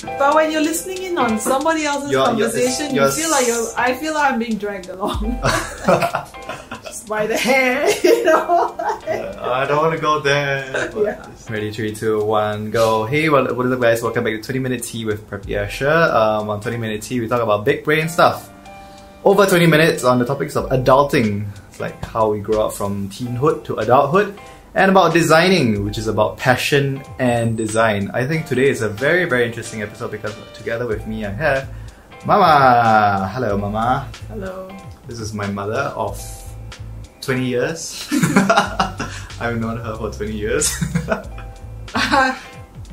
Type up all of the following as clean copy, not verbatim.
But when you're listening in on somebody else's conversation, you feel like I feel like I'm being dragged along. Just by the hair, you know. I don't want to go there. Yeah. Ready, 3, 2, 1, go. Hey, what is up, guys? Welcome back to 20 Minute Tea with Prequel. On 20 Minute Tea, we talk about big brain stuff. Over 20 minutes on the topics of adulting. It's like how we grow up from teenhood to adulthood. And about designing, which is about passion and design. I think today is a very, very interesting episode because together with me I have Mama. Hello, Mama. Hello. This is my mother of 20 years. I've known her for 20 years.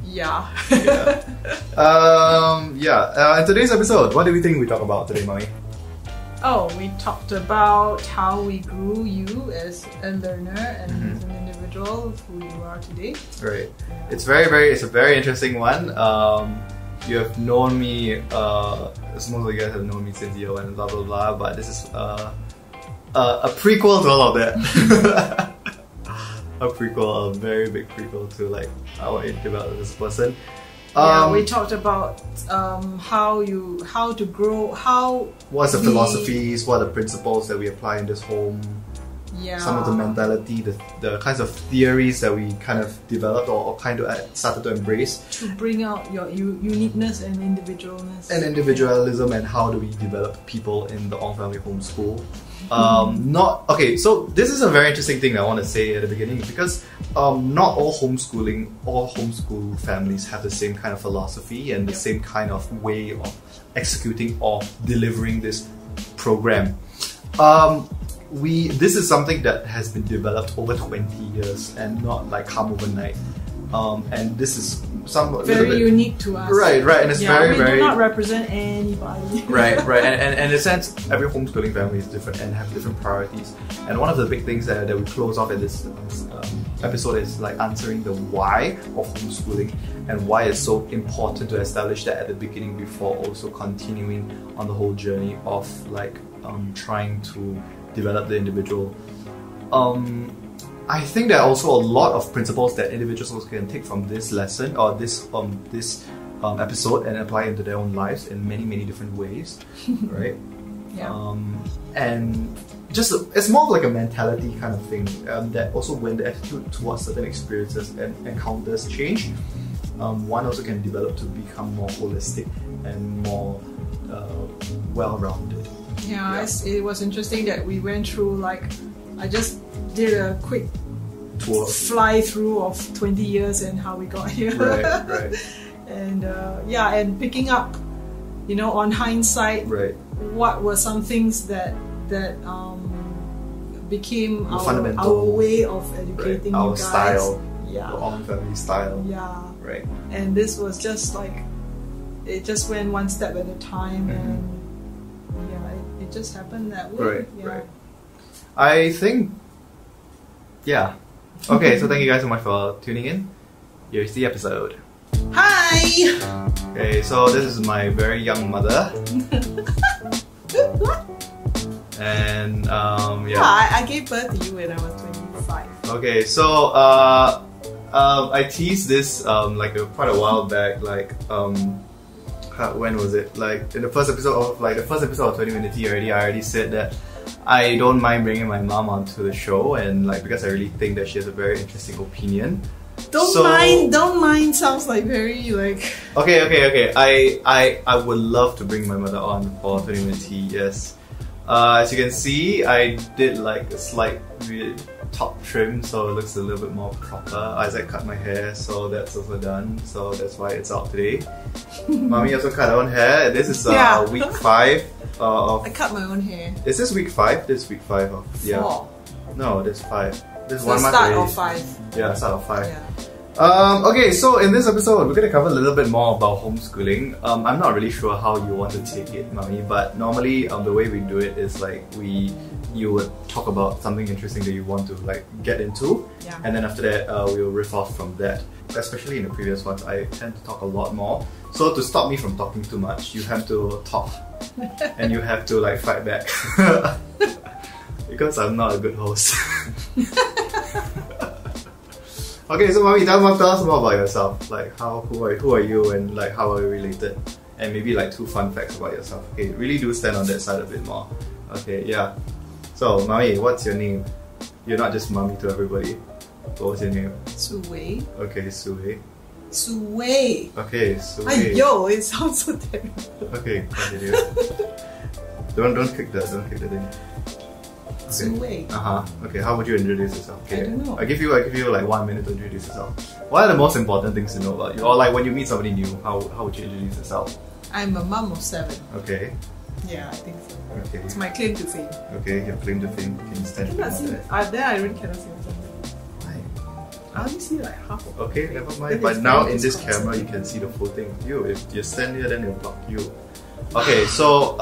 Yeah. In today's episode, what do we think we talk about today, Mommy? Oh, we talked about how we grew you as a learner and as an individual, who you are today. Right. It's it's a very interesting one. You have known me, most of you guys have known me since year 1 and blah blah blah, but this is a prequel to all of that. A prequel, a very big prequel to like how I developed as a person. We talked about how to grow, what's the philosophies, what are the principles that we apply in this home, some of the mentality, the kinds of theories that we kind of developed or kind of started to embrace to bring out your uniqueness and individualness and individualism, and how do we develop people in the all-family homeschool. So this is a very interesting thing I want to say at the beginning, because not all homeschool families have the same kind of philosophy and the same kind of way of executing or delivering this program. This is something that has been developed over 20 years and not like come overnight. And this is very unique to us. Right, and it's very we do not represent anybody. Right, and in a sense, every homeschooling family is different and have different priorities. And one of the big things that we close off in this episode is like answering the why of homeschooling and why it's so important to establish that at the beginning before also continuing on the whole journey of like trying to develop the individual. I think there are also a lot of principles that individuals also can take from this lesson or this episode and apply into their own lives in many different ways, right? And just it's more of like a mentality kind of thing, that also when the attitude towards certain experiences and encounters change, one also can develop to become more holistic and more well-rounded. It was interesting that we went through, like, I just did a quick tour, fly through of 20 years and how we got here. Right. And and picking up, on hindsight, what were some things that became our way of educating you guys. Our style, our own family style. Right. And this was just like, it just went one step at a time, and it just happened that way. Right. I think, Okay, so thank you guys so much for tuning in. Here's the episode. Hi! Okay, so this is my very young mother. And I gave birth to you when I was 25. Okay, so I teased this like quite a while back, like when was it? Like in the first episode of 20 Minute Tea already, I already said that I don't mind bringing my mom onto the show, and like because I really think that she has a very interesting opinion. Don't mind sounds like very like... Okay. I would love to bring my mother on for 20 Minute Tea, yes. As you can see, I did like a slight top trim, so it looks a little bit more proper. Isaac cut my hair, so that's also done. So that's why it's out today. Mommy also cut her own hair. This is week 5 of... I cut my own hair. Is this week 5? This is week 5 of... 4. No, this is 5. This is so 1 month start already. of 5. Yeah, start of 5. Yeah. Okay, so in this episode, we're going to cover a little bit more about homeschooling. I'm not really sure how you want to take it, Mommy, but normally the way we do it is like you would talk about something interesting that you want to like get into, and then after that we'll riff off from that. Especially in the previous ones, I tend to talk a lot more. So to stop me from talking too much, you have to talk and you have to like fight back because I'm not a good host. Okay, so mommy, tell us more about yourself. Like who are you and like how are you related? And maybe like 2 fun facts about yourself. Okay, really do stand on that side a bit more. Okay, yeah. So mommy, what's your name? You're not just mommy to everybody. What was your name? Suwei. Okay, Suwei. Suwei. Okay, Suwei. Yo, it sounds so terrible. Okay, continue. don't kick the thing. Suwei. Okay, how would you introduce yourself? Okay. I don't know. I give you like 1 minute to introduce yourself. What are the most important things to know about you? Or like when you meet somebody new, how would you introduce yourself? I'm a mum of 7. Okay. Yeah, I think so. Okay. It's my claim to fame. Okay, your claim to fame. Can you stand I really cannot see myself. Why? I only see like half of it. Okay, never Then mind. it's But now very in this disconcerting. camera, you can see the full thing of you. If you stand here, then it'll block you. Okay, so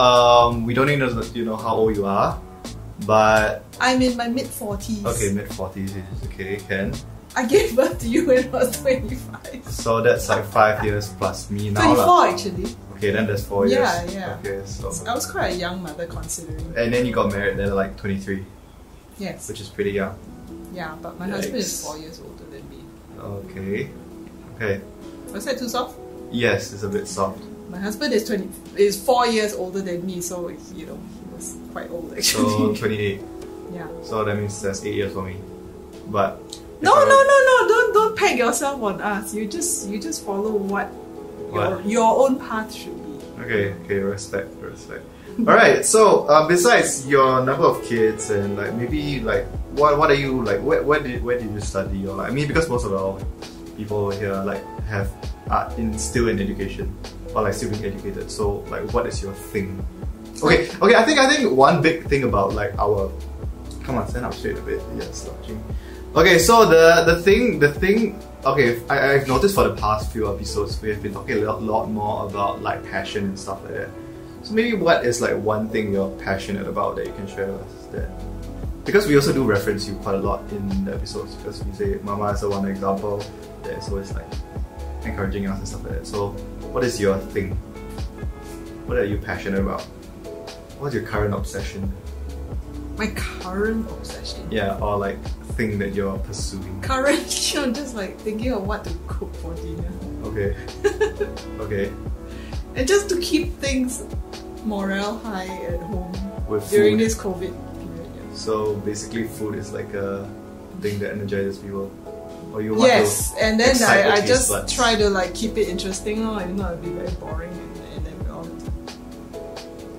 we don't need to know how old you are, but I'm in my mid-40s. okay, mid-40s. Okay, can. I gave birth to you when I was 25. So that's like 5 years plus me now. 24 actually. Okay, then that's 4 years. Yeah. Okay, so I was quite a young mother considering. and then you got married then like 23, Yes. which is pretty young. Yeah, but my husband is Yikes. 4 years older than me. Okay. Was that too soft? Yes, it's a bit soft. My husband is 4 years older than me, so he was quite old So actually. 28. Yeah. So that means that's 8 years for me. But No, don't peg yourself on us. You just follow what? Your own path should be. Okay, respect. Alright, so besides your number of kids and like maybe like what are you like where did you study or like I mean because most of our people here like are still in education or like still being educated. So like what is your thing? Okay, I think one big thing about like our come on, stand up straight a bit. Yeah, slouching. Okay, so the thing. Okay, I've noticed for the past few episodes we have been talking a lot more about like passion and stuff like that. So maybe what is like one thing you're passionate about that you can share with us? That because we also do reference you quite a lot in the episodes because we say Mama is the one example that is always like encouraging us and stuff like that. So what is your thing? What are you passionate about? What's your current obsession? My current obsession. Yeah, or like thing that you're pursuing. Currently, I'm just like thinking of what to cook for dinner. Okay. Okay. And just to keep things morale high at home With during food. this COVID period. Yeah. So basically food is like a thing that energizes people. Or you want Yes, to and then excite the I taste just buds. try to like keep it interesting, if not it'll be very boring and then all the time.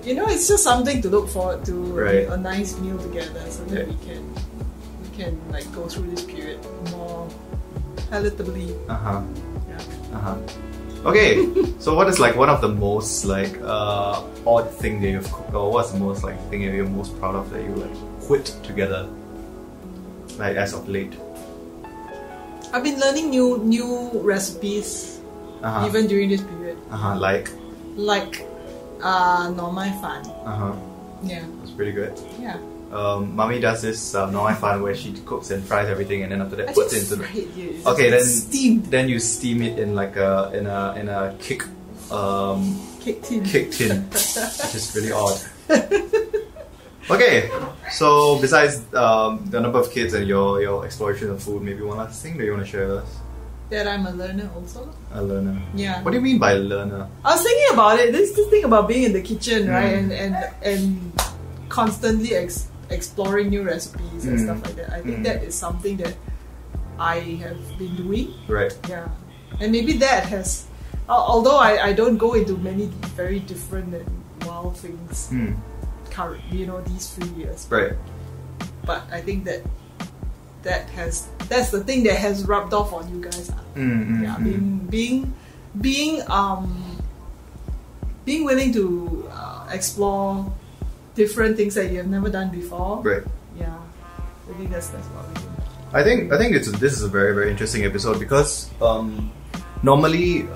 You know, it's just something to look forward to, Right. a nice meal together so that Yeah. we can like go through this period more palatably. Uh-huh. Okay, so what is like one of the most like odd thing that you've cooked, or what's the most like thing that you're most proud of that you like put together, like as of late? I've been learning new recipes even during this period. Like Normai fan. Yeah. It's pretty good. Yeah. Mommy does this normal fun where she cooks and fries everything and then after that I puts it just into the fried it. It's okay just then steamed then you steam it in like in a cake cake tin. which is really odd. Okay, so besides the number of kids and your exploration of food, maybe one last thing that you want to share with us? That I'm a learner also. A learner. Yeah. What do you mean by learner? I was thinking about it. This thing about being in the kitchen, right, and constantly exploring new recipes and stuff like that. I think that is something that I have been doing. Right. Yeah, and maybe that has. Although I don't go into many very different and wild things. These few years. Right. But I think that's the thing that has rubbed off on you guys. Yeah, being willing to explore different things that you have never done before. Right. Yeah, I think that's what we do. I think this is a very, very interesting episode because normally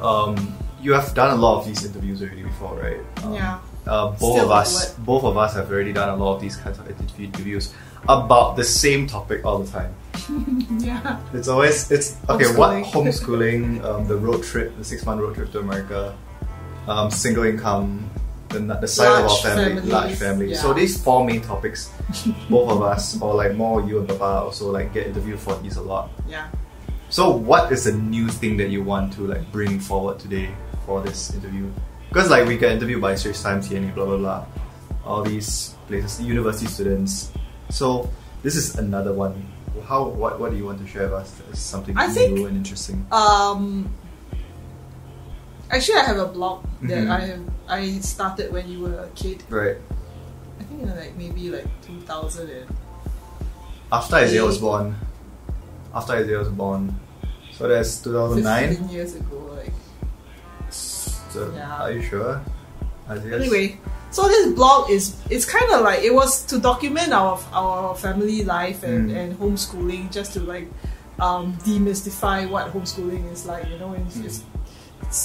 you have done a lot of these interviews already before, right? Yeah. Both of us have already done a lot of these kinds of interviews about the same topic all the time. Yeah. It's okay. Homeschooling, the road trip, the 6-month road trip to America, single income, the size of our family, large family. Yeah. So these 4 main topics, both of us, or like more you and Papa, also like get interviewed for these a lot. Yeah. So what is the new thing that you want to like bring forward today for this interview? Because like we get interviewed by Straits Times, TNA, blah blah blah, all these places, university students. So this is another one. What do you want to share with us as something new and interesting? Actually, I have a blog that I started when you were a kid. Right. I think like maybe like 2000 and after Isaiah was born. So that's 2009. 15 years ago, like. So, yeah. Are you sure? Anyway, so this blog it's kind of like, it was to document our family life and homeschooling, just to like demystify what homeschooling is like, you know, and it's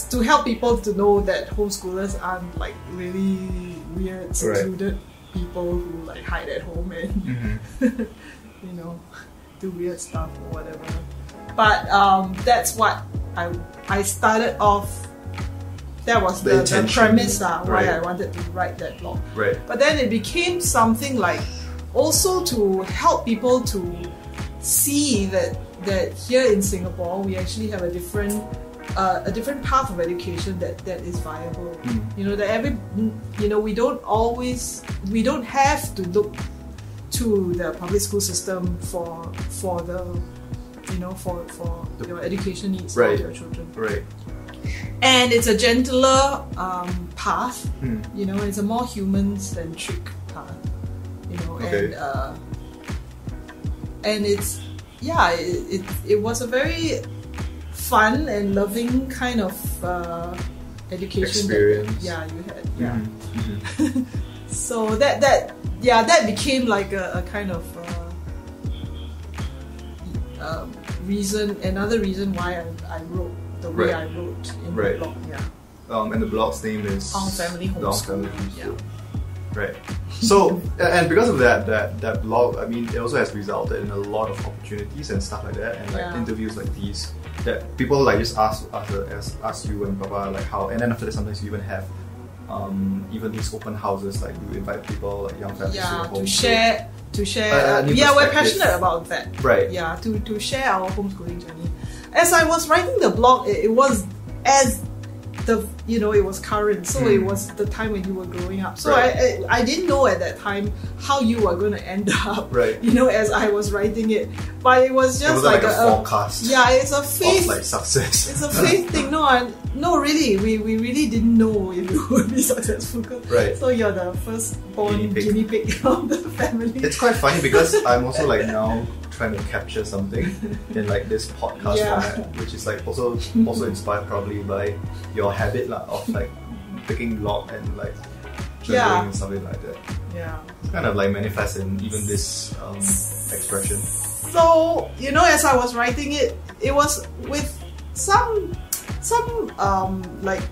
to help people to know that homeschoolers aren't like really weird, secluded people who like hide at home and you know, do weird stuff or whatever. But that's what I started off. That was the premise why I wanted to write that blog. Right. But then it became something like also to help people to see that here in Singapore we actually have a different path of education that is viable. You know, that we don't have to look to the public school system for the education needs of your children. Right. And it's a gentler path. You know, it's a more human-centric path. You know, and it's it was a very fun and loving kind of education experience. You had. So that became like a kind of another reason why I wrote the way I wrote in the blog. Yeah. And the blog's name is Our Family Homeschool. Yeah. Right. So and because of that blog, I mean, it also has resulted in a lot of opportunities and stuff like that, and like interviews like these that people like just ask you and Baba like how, and then after that sometimes you even have even these open houses, like you invite people like young families to share. We're passionate about that. Right. Yeah, to share our homeschooling journey. As I was writing the blog, it was it was current, so it was the time when you were growing up. So I didn't know at that time how you were going to end up. Right. You know, as I was writing it, but it was just like a forecast. Yeah, it's a faith. Of like success. It's a faith thing. No, really, we really didn't know if you would be successful. Right. So you're the first born guinea pig of the family. It's quite funny because I'm also like now trying to capture something in like this podcast format, which is like also inspired probably by your habit of like picking log and like journaling and something like that. Yeah. It's kind of like manifest in even this expression. So, you know, as I was writing it, it was with some like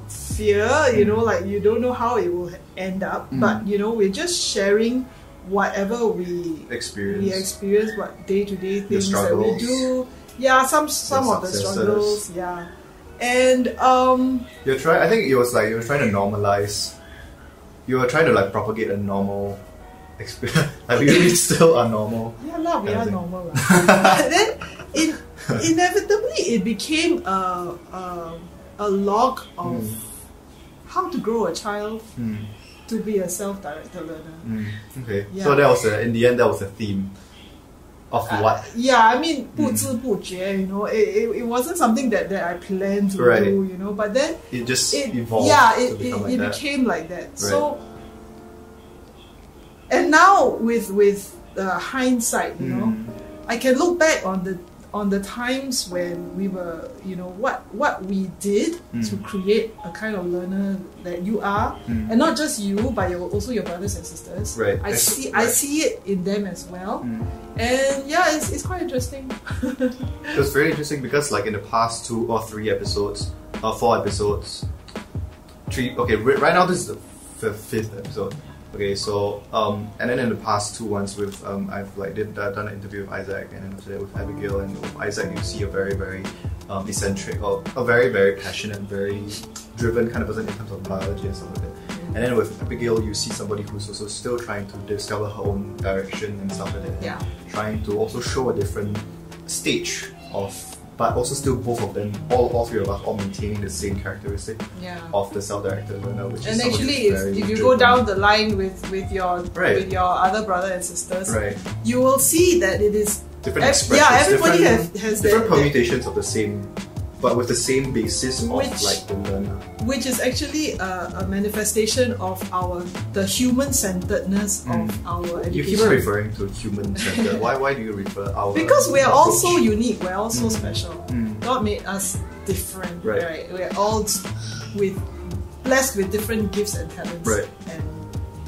fear, you know, like you don't know how it will end up, but you know, we're just sharing whatever we experience, what day-to-day things that we do. Yeah, some of the struggles. Yeah, and I think it was like you were trying to normalize. You were trying to like propagate a normal experience. Like we still are normal. Yeah, we are normal. Then inevitably it became a log of how to grow a child. To be a self-directed learner. Okay. Yeah. So that was in the end that was the theme of what? Yeah, I mean, 不知不觉, you know, it wasn't something that I planned to do, you know, but then it just evolved. Yeah, it became like that. Right. So, and now with hindsight, you know, I can look back on the times when we were, you know, what we did to create a kind of learner that you are, and not just you, but also your brothers and sisters. Right. I see it in them as well, and yeah, it's quite interesting. It was very interesting because like in the past 2 or 3 episodes, 4 episodes, 3. Okay, right now this is the 5th episode. Okay, so and then in the past 2 ones with I've like done an interview with Isaac, and then after that with Abigail, and with Isaac you see a very very eccentric or a very very passionate, very driven kind of person in terms of biology and stuff like that. And then with Abigail you see somebody who's also still trying to discover her own direction and stuff like that. Yeah. Trying to also show a different stage of but also still both of them, all three of us, all maintaining the same characteristic of the self-directed learner, which and is actually, if you go down the line with your other brother and sisters, you will see that it is different expressions. Yeah, everybody has different permutations of the same, but with the same basis of like the learner. Which is actually a manifestation of the human-centeredness of our education. You keep referring to human-centered. Why do you refer our? Because we are all so unique. We're all so special. God made us different, right? We're all blessed with different gifts and talents and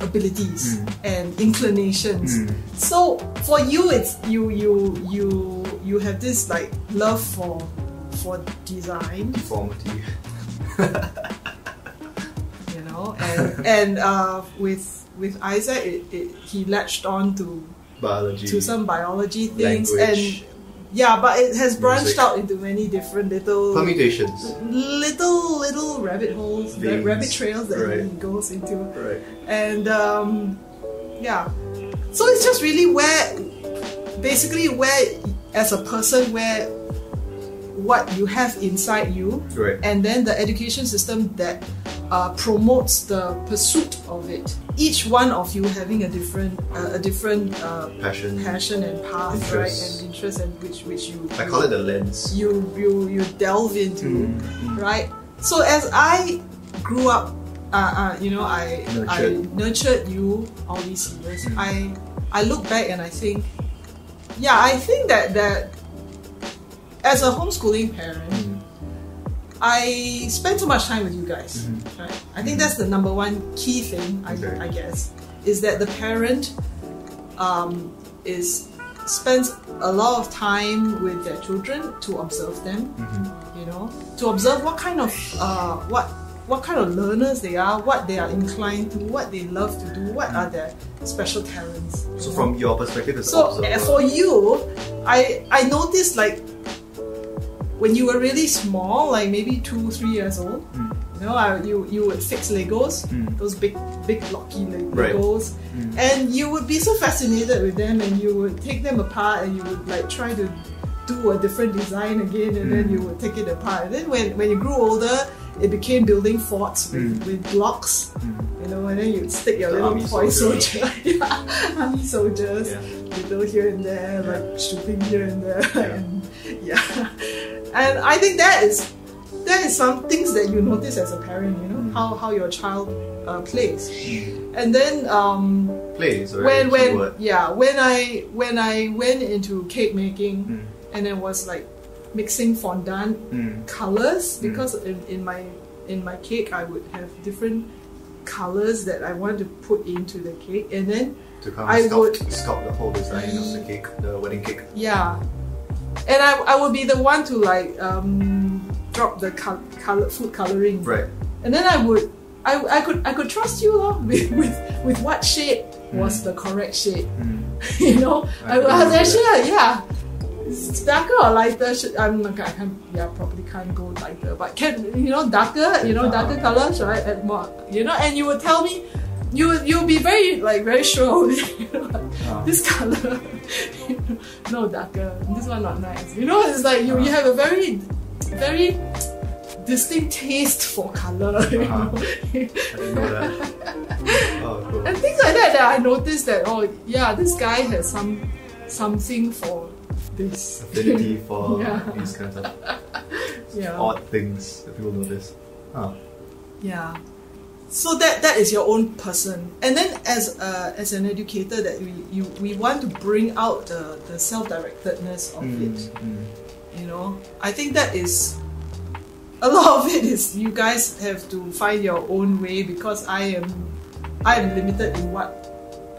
abilities and inclinations. So for you, it's you have this like love for design, deformity. You know, and with Isaac, he latched on to biology, to some biology things, language, and but it has branched out into many different little permutations, little rabbit holes, rabbit trails that he goes into, and so it's just really where as a person where what you have inside you, and then the education system that promotes the pursuit of it. Each one of you having a different passion and path, interest. And interest, and which you I call it the lens. You delve into, right? So as I grew up, you know, I nurtured you all these years. I look back and I think, I think that as a homeschooling parent, I spend so much time with you guys. Right? I think that's the number one key thing, I guess, is that the parent spends a lot of time with their children to observe them. You know, to observe what kind of what kind of learners they are, what they are inclined to, what they love to do, what are their special talents. So from your perspective as so observer, for you, I noticed like when you were really small, like maybe 2-3 years old, you know, you would fix Legos, those big blocky Legos, and you would be so fascinated with them, and you would take them apart, and you would like try to do a different design again, and then you would take it apart. And then when you grew older, it became building forts with blocks, you know, and then you'd stick your little toy soldier, army soldiers, little here and there, like shooting here and there, and I think that is some things that you notice as a parent, you know, how your child plays, and then plays. When I went into cake making, and it was like mixing fondant colors, because in my cake I would have different colors that I want to put into the cake, and then to sculpt the whole design of the cake, the wedding cake. Yeah. And I would be the one to like drop the food coloring, and then I could trust you with what shade was the correct shade. You know, I was actually it's darker or lighter. Probably can't go lighter, but darker colors, right? And more, you know, and you would tell me. You'll be very sure of it. You know, this color, no darker. This one not nice. You know, it's like you have a very distinct taste for color. You know? I didn't know that. Oh, cool. And things like that I noticed that this guy has something for this affinity for these kinds of odd things that people notice. Yeah. So that is your own person, and then as an educator, that we want to bring out the self-directedness of it. You know, I think that is a lot of it is you guys have to find your own way, because I am limited in what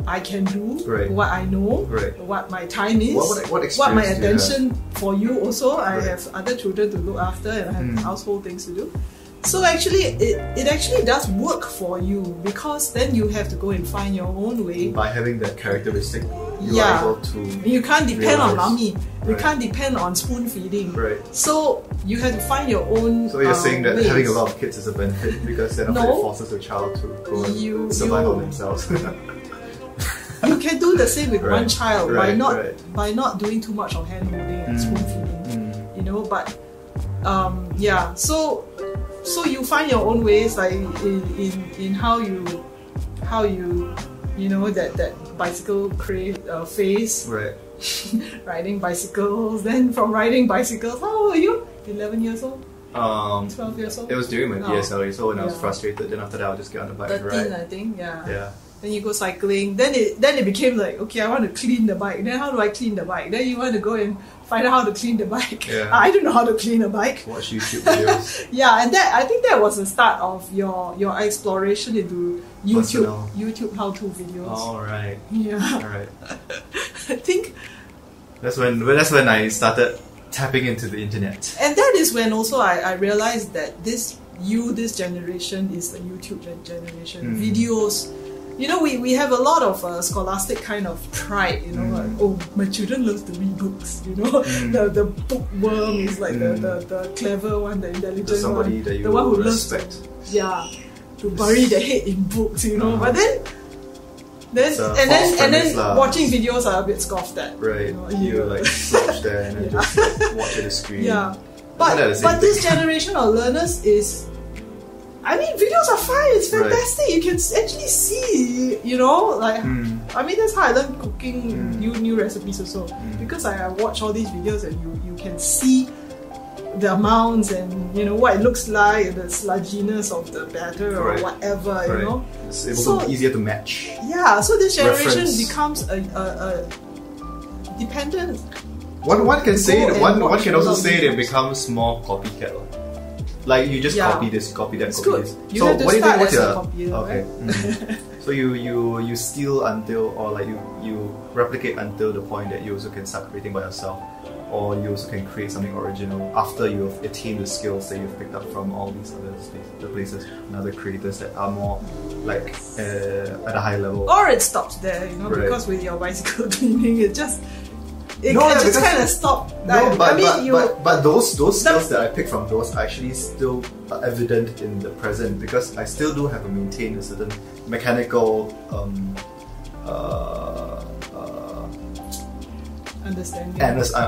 I can do, what I know, what my time is, what my attention for you also. I have other children to look after, and I have household things to do. So actually, it actually does work for you, because then you have to go and find your own way. By having that characteristic, you are able to. You can't depend on mommy. You can't depend on spoon feeding. So you have to find your own. So you're saying that having a lot of kids is a benefit, because then it forces a child to go and survive on themselves. You can do the same with one child by not doing too much of hand holding and spoon feeding. you know. But yeah, so you find your own ways, like in how you know that bicycle phase. Right. Riding bicycles. Then from riding bicycles, how old are you? 11 years old? 12 years old? It was during my PSLE, so when I was Yeah. frustrated, then after that I'll just get on the bike and 13, ride. I think, yeah. Yeah. Then you go cycling. Then it became like, okay, I want to clean the bike. Then how do I clean the bike? Then you want to go and find out how to clean the bike. Yeah. I don't know how to clean a bike. Watch YouTube videos. Yeah, and I think that was the start of your exploration into Personal. YouTube how-to videos. Alright. Yeah. Alright. I think, That's when I started tapping into the internet. and that is when also I realized that this generation is the YouTube generation. Videos. You know, we have a lot of scholastic kind of pride, you know, like, oh, my children love to read books, you know, the bookworm is like the clever one, the intelligent Somebody one, that you the one who respect. loves to bury their head in books, you know. But then It's a and false then premise lah. watching videos are a bit scoffed at. Right. You know, You like slouch there and then just like, watch at the screen. yeah. Isn't that the same But this thing? generation of learners is, I mean, videos are fine. It's fantastic. You can actually see, you know, like I mean, that's how I learned cooking new recipes also, because I watch all these videos and you can see the amounts and you know what it looks like, the sludginess of the batter or whatever, you know. It's able to be easier to match. Yeah, so this generation Reference. becomes a dependent. One can say Go and one watch can a also lot of say it videos. becomes more copycat. Like you just Yeah. copy this, copy that, It's copy good. this. You So have to what do you think? start What's as a your copier, okay? right? So you steal until, or like you replicate until the point that you also can start creating by yourself, or you also can create something original after you've attained the skills that you've picked up from all these other places and other creators that are more like at a high level. Or it stops there, you know, Right. because with your bicycle cleaning, it just because- kind of stopped. No, but those skills The- that I picked from those are actually still evident in the present, because I still do have to maintain a certain mechanical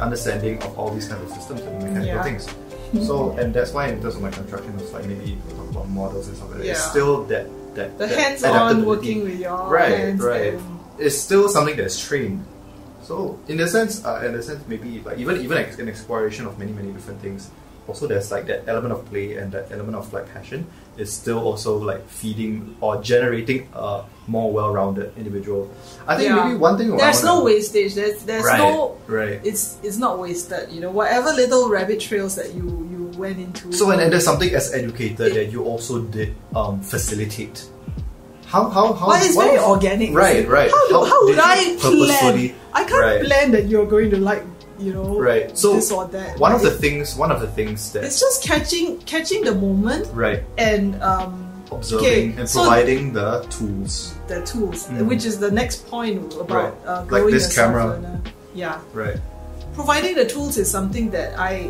understanding of all these kinds of systems and mechanical things. So, and that's why in terms of my construction, it's like maybe we talk about models and stuff like that. It's still that the hands-on adaptability. working with your hands. Right. And It's still something that's trained. So in the sense, maybe like even an exploration of many different things. Also, there's like that element of play and that element of like passion is still also like feeding or generating a more well-rounded individual. I think maybe one thing there's no wastage. There's no right. It's not wasted. You know, whatever little rabbit trails that you went into. So and there's something as educator that you also did facilitate. How? But it's very organic. Right. How would did I you purposefully- plan? I can't plan that you're going to like, you know, So this or that. One of the things that it's just catching the moment, right, and observing and providing the tools. The tools, which is the next point about Like growing this a camera. self-learner. Yeah. Right. Providing the tools is something that I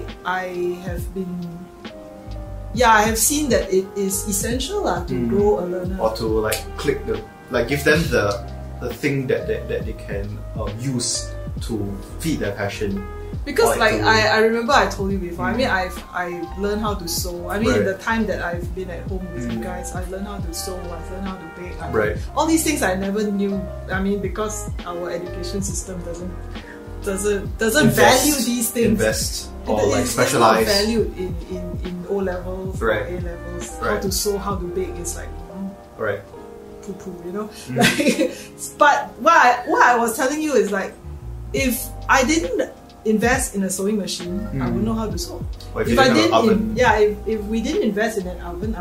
have been. Yeah, I have seen that it is essential to grow a learner. Or to give them the thing that they can use to feed their passion. Because like I remember I told you before. I mean, I've learned how to sew. I mean, in the time that I've been at home with you guys, I've learned how to sew. I've learned how to bake. All these things I never knew. I mean, because our education system doesn't value these things. Invest or like specialize. It's not valued in O levels or A levels. How to sew, how to bake is like poo-poo, you know. But what I was telling you is like, if I didn't invest in a sewing machine, I wouldn't know how to sew. Or if I didn't, if we didn't invest in an oven,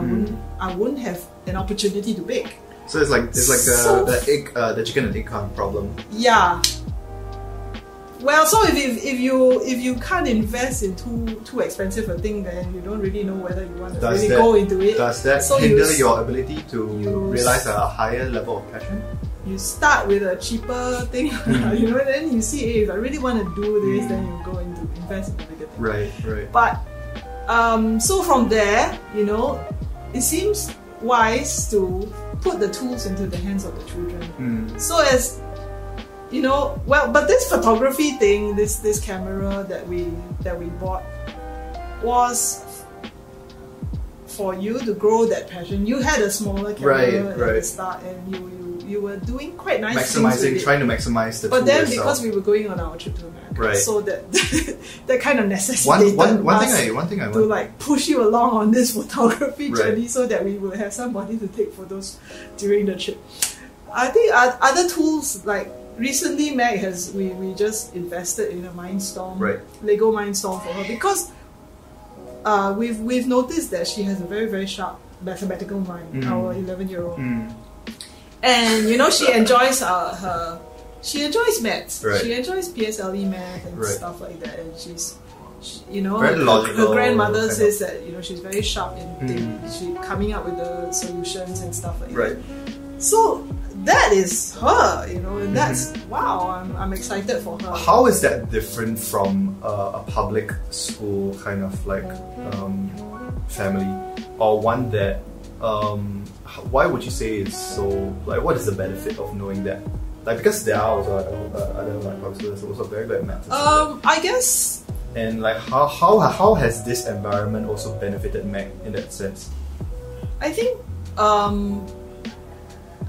I wouldn't have an opportunity to bake. So it's like the chicken and egg problem. Yeah. Well, so if you can't invest in too expensive a thing, then you don't really know whether you want to really go into it. Does that hinder your ability to realize a higher level of passion? You start with a cheaper thing, you know, then you see, hey, if I really want to do this, then you go into invest in a bigger thing. Right. But so from there, you know, it seems wise to put the tools into the hands of the children. So as you know, well, but this photography thing, this camera that we bought, was for you to grow that passion. You had a smaller camera at the start, and you were doing quite nice things with it. Trying to maximize the But tool then yourself. because we were going on our trip to America, Right. so that kind of necessitated one thing I to want like push you along on this photography Right. journey, so that we will have somebody to take photos during the trip. I think other tools, like recently we just invested in a Mindstorm, Lego Mindstorm for her, because we've noticed that she has a very, very sharp mathematical mind, our 11-year-old. And you know, she enjoys she enjoys maths. Right. She enjoys PSLE math and stuff like that. And you know, very logical, her grandmother says that, you know, she's very sharp in she coming up with the solutions and stuff like that. So that is her, you know, and that's wow. I'm excited for her. How is that different from a public school kind of like family, or one that why would you say it's so, like, what is the benefit of knowing that? Like, because there are also other like public schools also very good at maths. I guess. And like how has this environment also benefited Mac in that sense? I think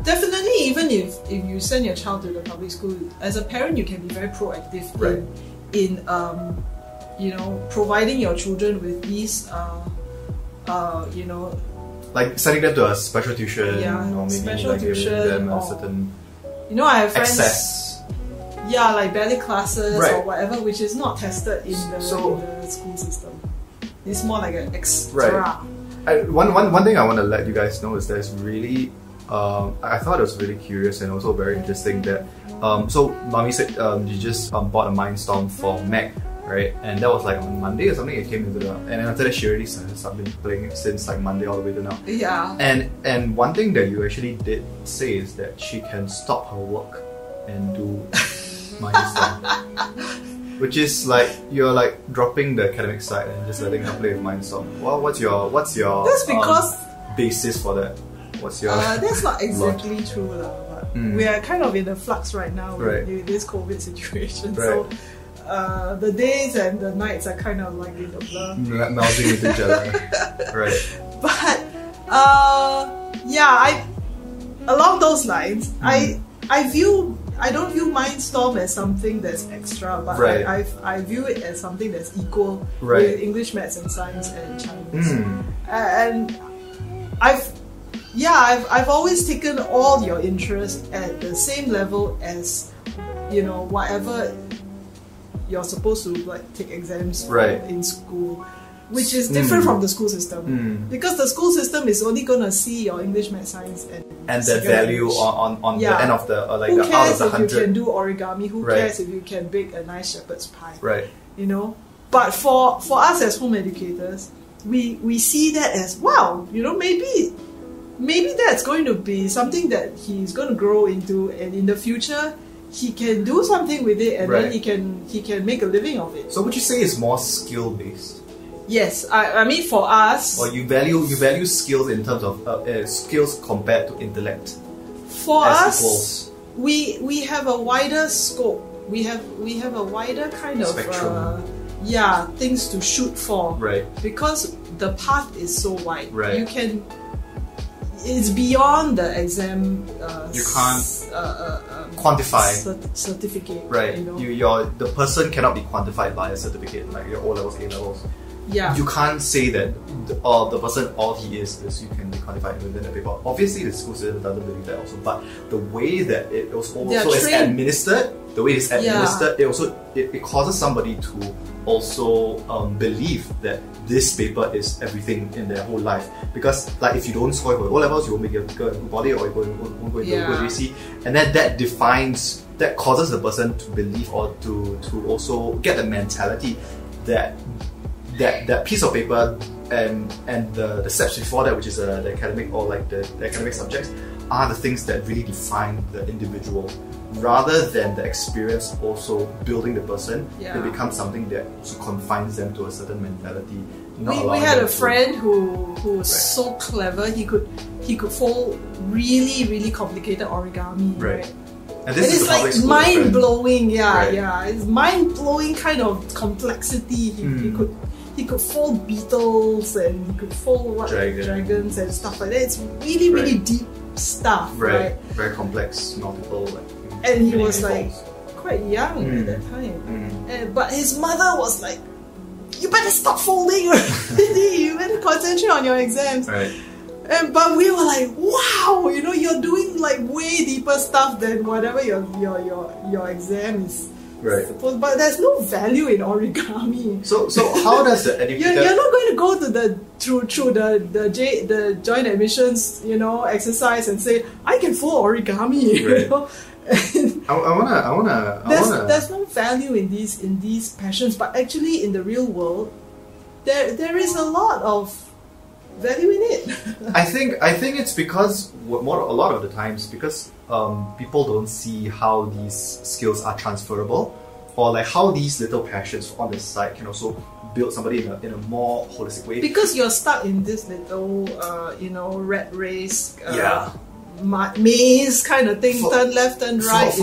definitely, even if you send your child to the public school, as a parent you can be very proactive in you know, providing your children with these you know, like sending them to a special tuition, or maybe special like tuition, giving them a or, certain, you know, I have friends, access. Yeah, like ballet classes or whatever, which is not tested in the school system. It's more like an extra. One thing I want to let you guys know is there's really, I thought it was really curious and also very interesting that, so mommy said you just bought a Mindstorm for Mac, right? And that was like on Monday or something. It came into the, and then after that she already started playing it since like Monday all the way to now. Yeah. And one thing that you actually did say is that she can stop her work and do Mindstorm, which is like you're like dropping the academic side and just letting her play with Mindstorm. Well, what's your That's because basis for that? What's your that's not exactly true but we are kind of in a flux right now with this COVID situation. So the days and the nights are kind of like in a blur, melting into each other. But yeah, along those lines, I don't view Mindstorm as something that's extra, but I view it as something that's equal with English, Maths and Science and Chinese. And I've always taken all your interest at the same level as, you know, whatever you're supposed to like take exams for in school, which is different from the school system, because the school system is only gonna see your English, Maths, Science and the value on the end of the like who the cares out of the if 100. you can do origami? Who cares if you can bake a nice shepherd's pie? You know. But for us as home educators, we see that as, wow, you know, maybe that's going to be something that he's going to grow into, and in the future he can do something with it, and then he can make a living of it. So would you say it's more skill based? Yes, I mean for us. Or you value skills in terms of skills compared to intellect. For us, we have a wider scope. We have a wider kind of spectrum. Things to shoot for. Because the path is so wide. You can. It's beyond the exam. You can't quantify certificate. You know? The person cannot be quantified by a certificate like your O levels, A levels. You can't say that the person, all he is you can be quantified within a paper. Obviously, the school system doesn't believe that also, but the way that it also is administered, it causes somebody to also believe that this paper is everything in their whole life. Because like if you don't score for O levels, you won't make a good body, or you won't go into a good JC, and then that causes the person to believe, or to also get the mentality that piece of paper and the steps before that, which is the academic, or like the academic subjects, are the things that really define the individual, rather than the experience also building the person. It becomes something that also confines them to a certain mentality. We had a friend who was so clever. He could fold really, really complicated origami. And this is like mind blowing. It's mind blowing kind of complexity. he could fold beetles and he could fold dragons and stuff like that. It's really, really deep stuff, right? Very complex, multiple. And he was like quite young at that time. But his mother was like, "You better stop folding already. You better concentrate on your exams." Right. But we were like, "Wow, you know, you're doing like way deeper stuff than whatever your exam is." Right. But there's no value in origami. So how does the educator? You're not going to go to the joint admissions, you know, exercise and say, "I can fold origami." Right. You know? There's no value in these passions, but actually in the real world, there is a lot of value in it. I think it's because a lot of the times because people don't see how these skills are transferable, or like how these little passions on the side can also build somebody in a more holistic way. Because you're stuck in this little rat race. Maze kind of thing, turn left, turn right.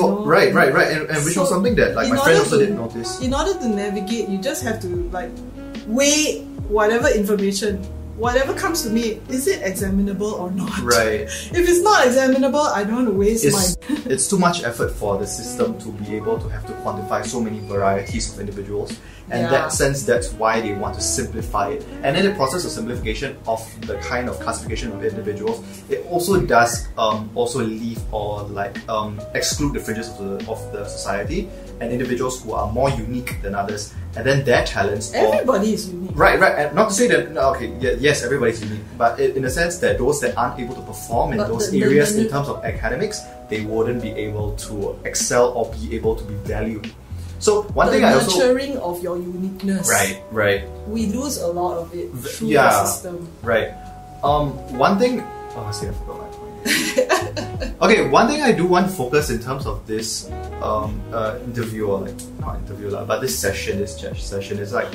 Right, and which was something that like my friend also didn't notice. In order to navigate, you just have to like weigh whatever information. Whatever comes to me, is it examinable or not? Right. If it's not examinable, I don't want to waste my... It's too much effort for the system to be able to have to quantify so many varieties of individuals. And in that sense, that's why they want to simplify it. And in the process of simplification of the kind of classification of individuals, it also does also leave or like exclude the fringes of the society and individuals who are more unique than others. And then their talents... Everybody is unique. Right. And not to say that... Okay, yes, everybody's unique. But in the sense that those that aren't able to perform in those areas in terms of academics, they wouldn't be able to excel or be able to be valued. So one thing I also... nurturing of your uniqueness. Right. We lose a lot of it through the system. Right. One thing... Oh, see, I forgot my point. Okay, one thing I do want to focus in terms of this interview, or like, not interview but this session is like,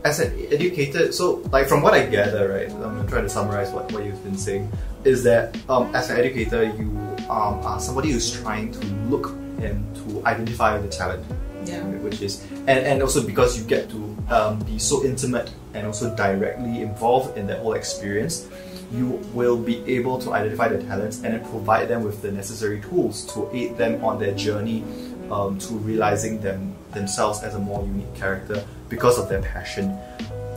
as an educator, so like from what I gather, right, I'm trying to summarize what you've been saying, is that as an educator, you are somebody who's trying to look and to identify the talent. Yeah. Which is, and also because you get to be so intimate and also directly involved in that whole experience, you will be able to identify their talents and then provide them with the necessary tools to aid them on their journey to realizing themselves as a more unique character because of their passion.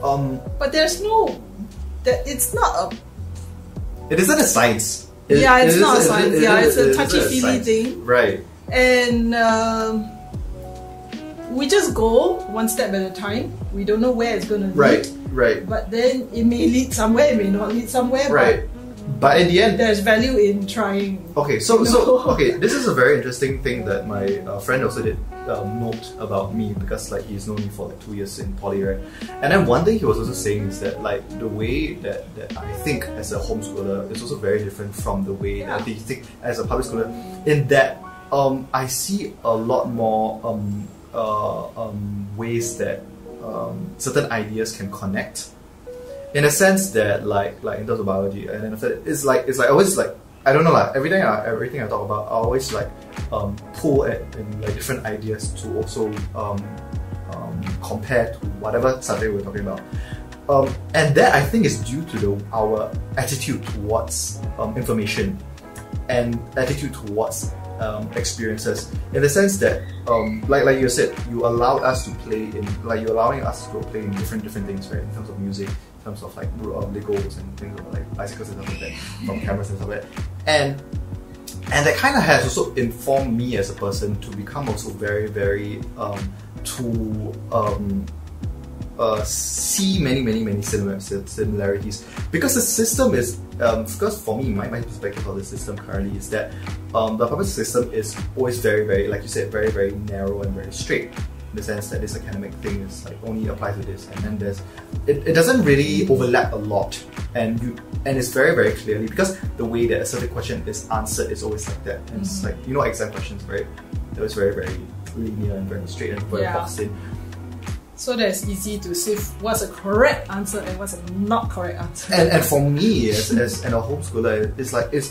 But there's no... It's not a... It isn't a science. It's not a science. It's a touchy-feely thing. Right. And we just go one step at a time. We don't know where it's going to lead. Right. But then it may lead somewhere, it may not lead somewhere. Right. But in the end, there's value in trying. Okay, so this is a very interesting thing that my friend also did note about me, because like he's known me for like 2 years in poly, right? And then one thing he was also saying is that like the way that I think as a homeschooler is also very different from the way that they think as a public schooler. In that I see a lot more ways that certain ideas can connect, in a sense that like in terms of biology, and then after that, it's like always like, I don't know, like everything I talk about, I always like pull at in like different ideas to also compare to whatever subject we're talking about, and that I think is due to our attitude towards information and attitude towards experiences, in the sense that like you said, you allowed us to play in, like you're allowing us to play in different things, right? In terms of music, in terms of like Legos and things like bicycles and stuff like that, from cameras and stuff like that, and that kind of has also informed me as a person to become also very see many similarities, because the system is because for me, my perspective of the system currently is that the public system is always very, like you said, very narrow and very straight, in the sense that this academic thing is like only applies to this, and then there's it doesn't really overlap a lot, and it's very clearly, because the way that a certain question is answered is always like that, and it's like, you know, exam questions, right? They're always very linear and very straight and very boxed in. So that it's easy to sift what's a correct answer and what's a not correct answer. And for me, as a homeschooler,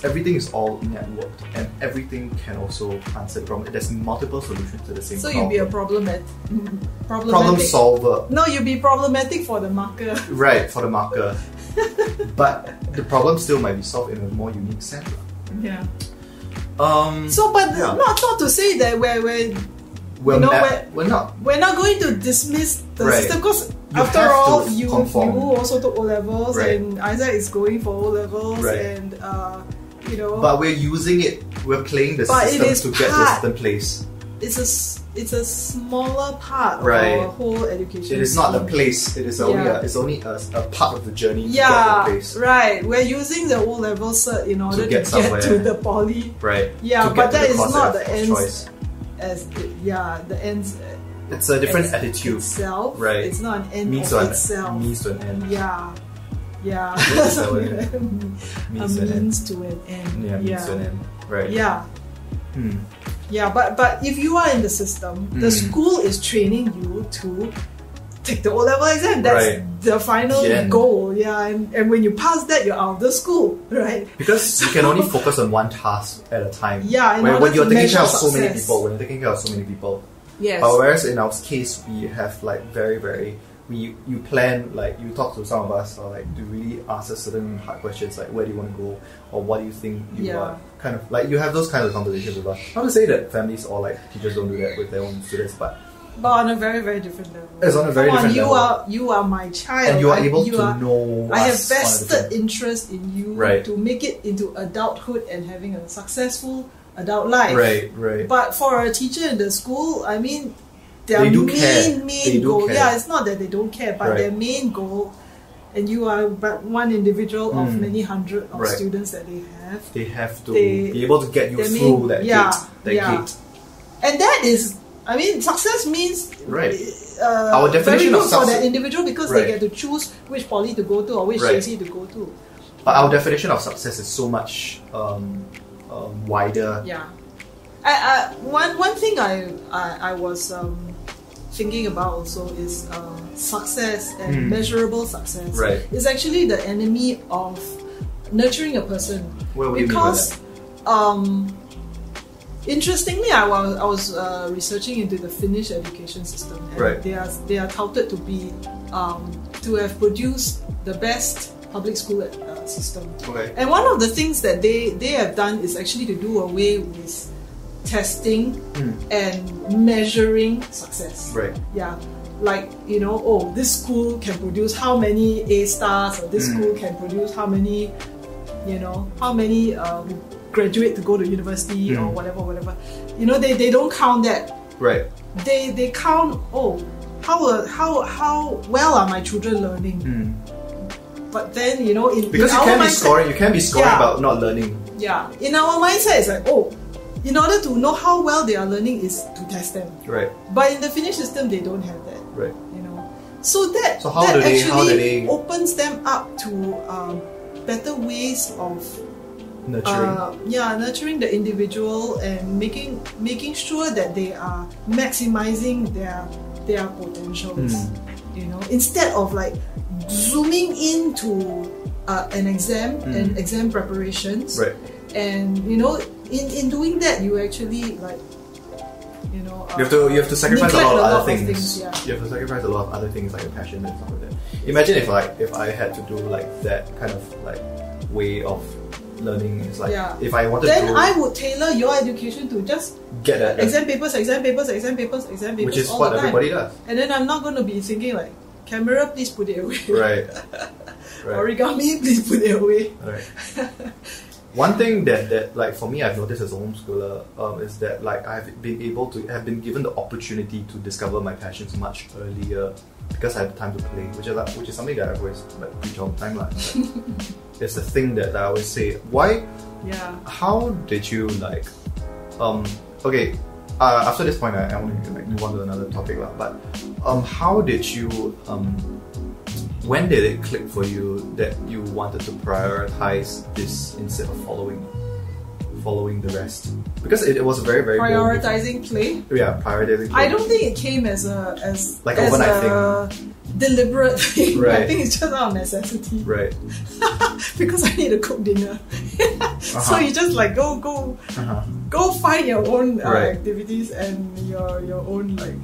everything is all networked, and everything can also answer the problem. There's multiple solutions to the same So problem. you'll be a problematic problem solver. No, you'll be problematic for the marker. Right, for the marker. But the problem still might be solved in a more unique sense. Yeah. So, not to say that we're not going to dismiss the system, because after all, you also took O levels, and Isaac is going for O levels, and But we're using it. We're playing the system to get to a certain place. It's a smaller part of our whole education. It is not the place. It is only a part of the journey to get to the place. Right. We're using the O level cert in order to get to the poly. Right. Yeah, but that is not the ends. The ends. It's a different attitude itself. Right. It's not an end means of itself. Means to an end. Yeah. Means to an end. Yeah, means to an end. Right. Yeah. Yeah, but if you are in the system, the school is training you to take the O-level exam. That's the final goal. Yeah, and when you pass that, you're out of the school, right? Because you can only focus on one task at a time. Yeah, when you're taking care of so many people. Yes. Whereas in our case, we have you plan, you talk to some of us, or to really ask us certain hard questions, like where do you want to go, or what do you think you are, kind of you have those kind of conversations with us. Not to say that families or teachers don't do that with their own students, but on a very, very different level. It's on a very different level. You are my child, and you are able to know. I have vested interest in you to make it into adulthood and having a successful adult life. Right. But for a teacher in the school, I mean, their main goal. Yeah, it's not that they don't care, but their main goal, and you are but one individual of many hundred of students that they have. They have to be able to get you through that gate. And that is, I mean, success means our definition very good of success for that individual, because they get to choose which poly to go to or which JC to go to. But our definition of success is so much wider. Yeah. One thing I was thinking about also is success and measurable success is actually the enemy of nurturing a person. What do you mean by that? Interestingly, I was researching into the Finnish education system, and they are touted to be to have produced the best public school system. And one of the things that they have done is actually to do away with testing and measuring success. Yeah. This school can produce how many A stars, or this school can produce how many graduate to go to university or whatever. They don't count that. They count, how well are my children learning? But then, because you can't be scoring about not learning. Yeah. In our mindset, it's like, in order to know how well they are learning is to test them. But in the Finnish system, they don't have that. So that actually opens them up to better ways of nurturing the individual and making sure that they are maximizing their potentials. Instead of zooming into an exam and exam preparations, and in doing that, you actually you have to sacrifice a lot of other things. You have to sacrifice a lot of other things, like your passion and stuff like that. Imagine if I had to do that kind of way of learning. It's if I wanted then I would tailor your education to just get that exam papers, which is all what the time. Everybody does. And then I'm not going to be thinking camera, please put it away. Origami, please put it away. One thing that for me, I've noticed as a homeschooler is that I've been given the opportunity to discover my passions much earlier, because I had the time to play, which is something that I've always preach all the time. It's a thing that I always say. Why? Yeah. How did you after this point, I want to move on to another topic, but how did you when did it click for you that you wanted to prioritize this instead of following? following the rest? Because it was very, very prioritizing play. Yeah, prioritizing play. I don't think it came as like as overnight thing. Deliberate thing. Right. I think it's just out of necessity. Right. Because I need to cook dinner. So you just like go find your own activities and your own like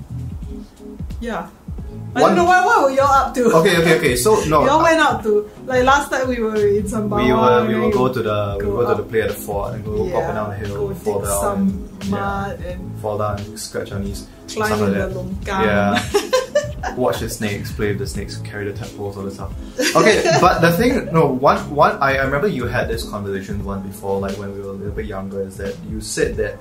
I don't know what were y'all up to. Okay. So no, y'all went out to like last time we were in Sembawang. We will go to the play at the fort and go up and down the hill, go fall dig down, some mud and fall down and scratch our knees, climb stuff in like the that. longkang. Yeah. Watch the snakes, play with the snakes, carry the tadpoles, all that stuff. Okay, but the thing, I remember you had this conversation once before, like when we were a little bit younger, is that you said that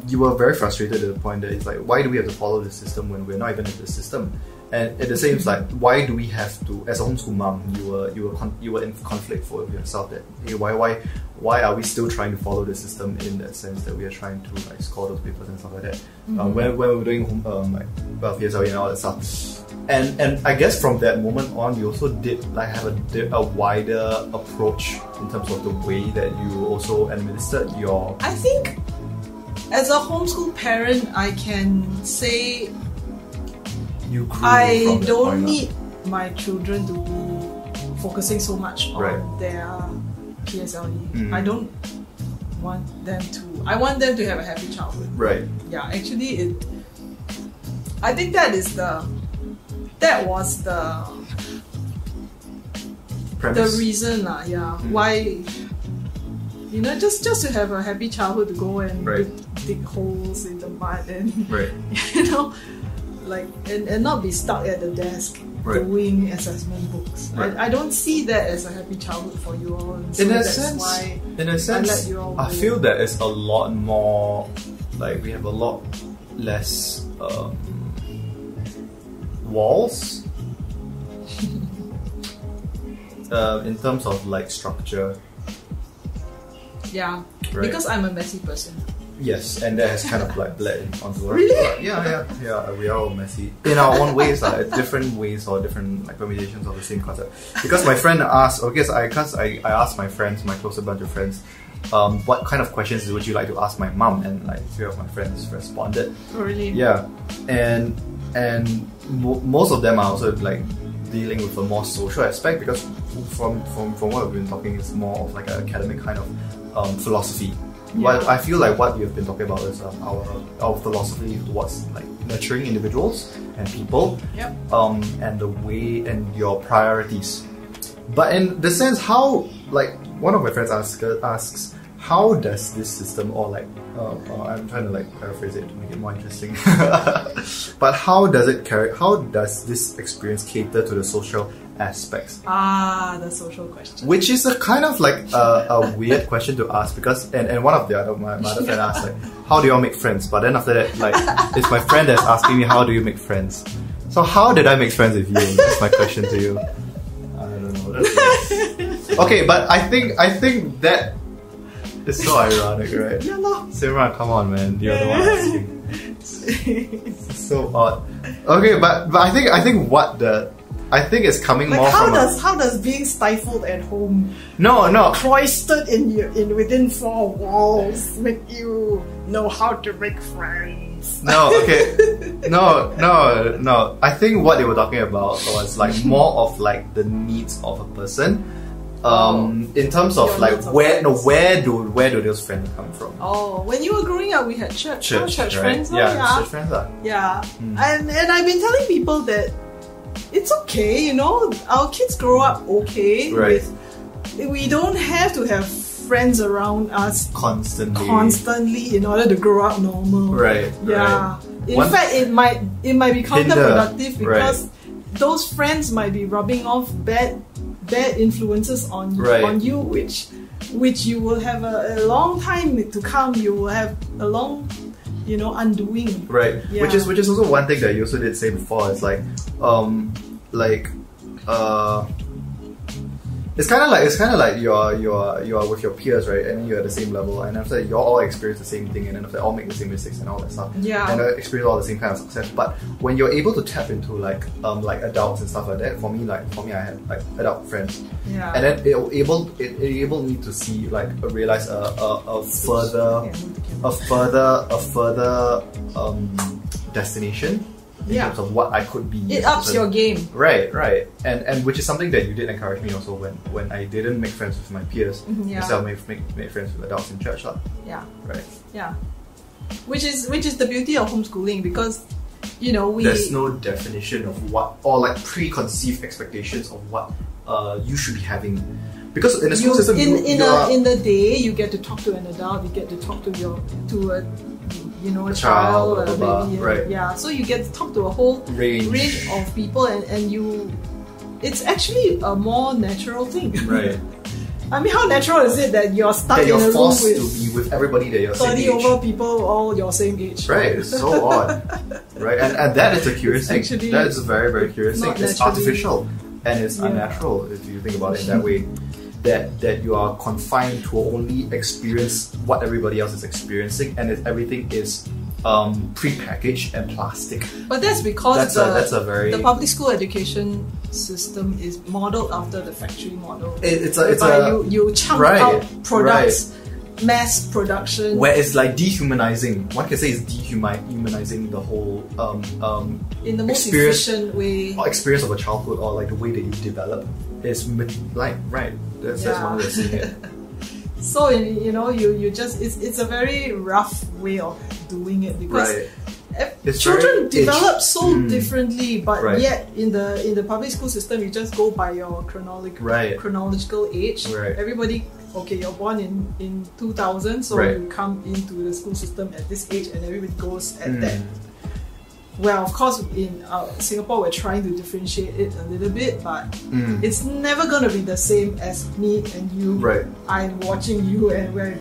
you were very frustrated to the point that it's like, why do we have to follow the system when we're not even in the system? And at the same time, like, why do we have to? As a homeschool mom, you were in conflict for yourself. That hey, why are we still trying to follow the system in that sense that we are trying to like score those papers and stuff like that? When we were doing PSLE and all that stuff. And I guess from that moment on, you also did like have a wider approach in terms of the way that you also administered your. I think as a homeschool parent, I can say I don't need my children to be focusing so much on their PSLE. I don't want them to. I want them to have a happy childhood. Right. Yeah. Actually, I think that was the premise. The reason, why. You know, just to have a happy childhood, to go and dig holes in the mud and you know. Like and not be stuck at the desk doing assessment books. I don't see that as a happy childhood for you all. So in a sense, I feel that it's a lot more like we have a lot less walls in terms of like structure. Yeah, because I'm a messy person. Yes, and that has kind of like bled onto us. Really? Yeah. We are all messy in our own ways, different ways or different like permutations of the same concept. Because my friend asked, I asked my friends, my closer bunch of friends, what kind of questions would you like to ask my mom? And like 3 of my friends responded. Oh, really? Yeah, and most of them are also like dealing with a more social aspect because from what we've been talking is more of like an academic kind of philosophy. Well, I feel like what you've been talking about is our philosophy towards like nurturing individuals and people, and the way and your priorities. But in the sense, how like one of my friends asks, how does this system or like I'm trying to like paraphrase it to make it more interesting. But how does this experience cater to the social aspects? The social question. Which is a kind of like a weird question to ask because and one of my other friend asked like, how do you all make friends? But then after that, like it's my friend that's asking me, how do you make friends? So how did I make friends with you? That's my question to you. I don't know. Okay, but I think that is so ironic, right? Yeah, no. Simran, come on, man. You're the one asking. It's so odd. Okay, but I think it's coming like more from how does being stifled at home, no, cloistered in within 4 walls, make you know how to make friends? No, okay, no. I think what they were talking about was like more of like the needs of a person. In terms of like where do those friends come from? Oh, when you were growing up, we had church right? friends. Church friends. And I've been telling people that it's okay, you know, our kids grow up okay. Right. We don't have to have friends around us constantly in order to grow up normal. Right. Yeah. In fact, it might be counterproductive because those friends might be rubbing off bad influences on you, which you will have a long time to come. You will have a long, undoing. Right. Yeah. Which is also one thing that you also did say before. It's like It's kind of like you're with your peers, right? And you're at the same level, and after that, you all experience the same thing, and then after that, all make the same mistakes and all that stuff. Yeah. And experience all the same kind of success. But when you're able to tap into like adults and stuff like that, for me, I had like adult friends. Yeah. And then it enabled me to see like realize a further destination. In terms of what I could be. It ups your game. Right. And which is something that you did encourage me also when I didn't make friends with my peers. Instead of make friends with adults in church. Yeah. Right. Yeah. Which is the beauty of homeschooling, because there's no definition of what, or like preconceived expectations of what you should be having. Because in the school system, in the day you get to talk to an adult, you get to talk to a child, maybe, right. Yeah, so you get to talk to a whole range of people, and it's actually a more natural thing. Right. I mean, how natural is it that you're stuck in a room forced to be with everybody that you're 30 over people all your same age? Right, it's so odd. Right, and that is a curious thing. That is a very, very curious thing. It's artificial and it's unnatural if you think about it in that way. That you are confined to only experience what everybody else is experiencing, and everything is pre-packaged and plastic. But that's because the public school education system is modeled after the factory model. You chunk out products, mass production, where it's like dehumanizing. One can say it's dehumanizing the whole in the most efficient way, or experience of a childhood, or like the way that you develop. It's like that's one way of seeing it. So you just it's a very rough way of doing it, because children develop so differently, but yet in the public school system you just go by your chronological age. Right. Everybody, okay, you're born in 2000, so you come into the school system at this age, and everybody goes at that. Well, of course, in Singapore, we're trying to differentiate it a little bit, but it's never going to be the same as me and you. Right. I'm watching you, and we're